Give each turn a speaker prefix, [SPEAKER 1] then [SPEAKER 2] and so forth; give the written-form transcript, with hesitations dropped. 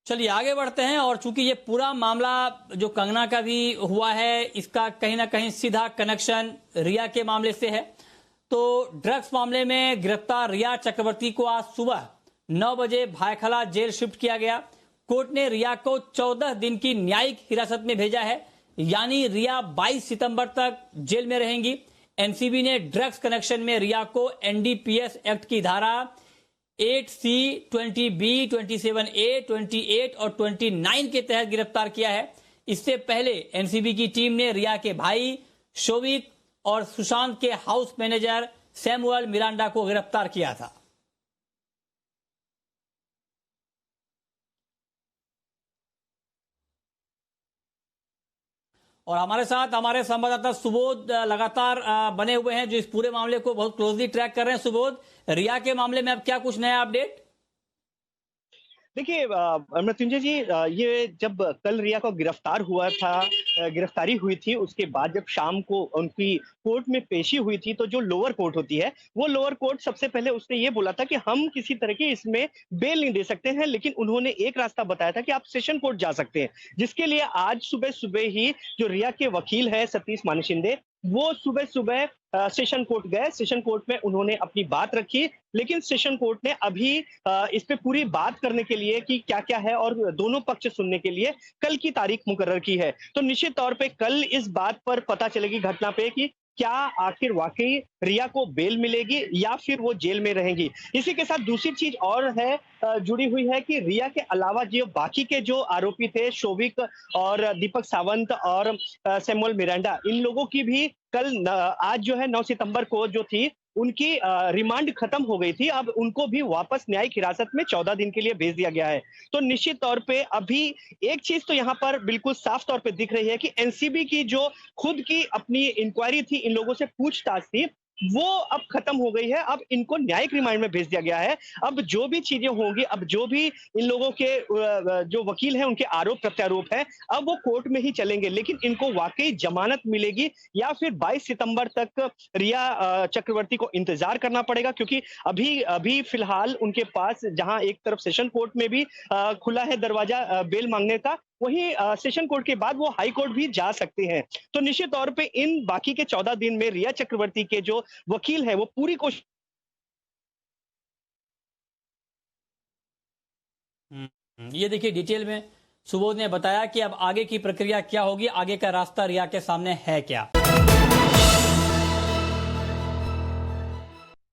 [SPEAKER 1] चलिए आगे बढ़ते हैं। और चूंकि ये पूरा मामला जो कंगना का भी हुआ है, इसका कहीं ना कहीं सीधा कनेक्शन रिया के मामले से है। तो ड्रग्स मामले में गिरफ्तार रिया चक्रवर्ती को आज सुबह 9 बजे भायखला जेल शिफ्ट किया गया। कोर्ट ने रिया को 14 दिन की न्यायिक हिरासत में भेजा है, यानी रिया 22 सितंबर तक जेल में रहेंगी। एनसीबी ने ड्रग्स कनेक्शन में रिया को एनडीपीएस एक्ट की धारा 8C, 20B, 27A, 28 और 29 के तहत गिरफ्तार किया है। इससे पहले एनसीबी की टीम ने रिया के भाई शोविक और सुशांत के हाउस मैनेजर सैमुअल मिरांडा को गिरफ्तार किया था। और हमारे साथ हमारे संवाददाता सुबोध लगातार बने हुए हैं, जो इस पूरे मामले को बहुत क्लोजली ट्रैक कर रहे हैं। सुबोध, रिया के मामले में अब क्या कुछ नया अपडेट?
[SPEAKER 2] देखिए मृत्युंजय जी, ये जब कल रिया को गिरफ्तार हुआ था, गिरफ्तारी हुई थी, उसके बाद जब शाम को उनकी कोर्ट में पेशी हुई थी, तो जो लोअर कोर्ट होती है, वो लोअर कोर्ट सबसे पहले उसने ये बोला था कि हम किसी तरह की इसमें बेल नहीं दे सकते हैं, लेकिन उन्होंने एक रास्ता बताया था कि आप सेशन कोर्ट जा सकते हैं, जिसके लिए आज सुबह सुबह ही जो रिया के वकील है सतीश मानिशिंदे, वो सुबह सुबह सेशन कोर्ट गए। सेशन कोर्ट में उन्होंने अपनी बात रखी, लेकिन सेशन कोर्ट ने अभी इस पे पूरी बात करने के लिए कि क्या क्या है और दोनों पक्ष सुनने के लिए कल की तारीख मुकर्रर की है। तो निश्चित तौर पे कल इस बात पर पता चलेगी घटना पे कि क्या आखिर वाकई रिया को बेल मिलेगी या फिर वो जेल में रहेंगी। इसी के साथ दूसरी चीज और है जुड़ी हुई है कि रिया के अलावा जो बाकी के जो आरोपी थे, शोविक और दीपक सावंत और सैमुअल मिरांडा, इन लोगों की भी कल आज जो है 9 सितंबर को जो थी उनकी रिमांड खत्म हो गई थी। अब उनको भी वापस न्यायिक हिरासत में 14 दिन के लिए भेज दिया गया है। तो निश्चित तौर पे अभी एक चीज तो यहाँ पर बिल्कुल साफ तौर पे दिख रही है कि एनसीबी की जो खुद की अपनी इंक्वायरी थी, इन लोगों से पूछताछ थी, वो अब खत्म हो गई है। अब इनको न्यायिक रिमांड में भेज दिया गया है। अब जो भी चीजें होंगी, अब जो भी इन लोगों के जो वकील हैं उनके आरोप प्रत्यारोप है, अब वो कोर्ट में ही चलेंगे। लेकिन इनको वाकई जमानत मिलेगी या फिर 22 सितंबर तक रिया चक्रवर्ती को इंतजार करना पड़ेगा, क्योंकि अभी अभी फिलहाल उनके पास जहां एक तरफ सेशन कोर्ट में भी खुला है दरवाजा बेल मांगने का, वहीं सेशन कोर्ट के बाद वो हाई कोर्ट भी जा सकते हैं। तो निश्चित तौर पे इन बाकी के 14 दिन में रिया चक्रवर्ती के जो वकील है वो पूरी कोशिश।
[SPEAKER 1] ये देखिए डिटेल में सुबोध ने बताया कि अब आगे की प्रक्रिया क्या होगी, आगे का रास्ता रिया के सामने है क्या।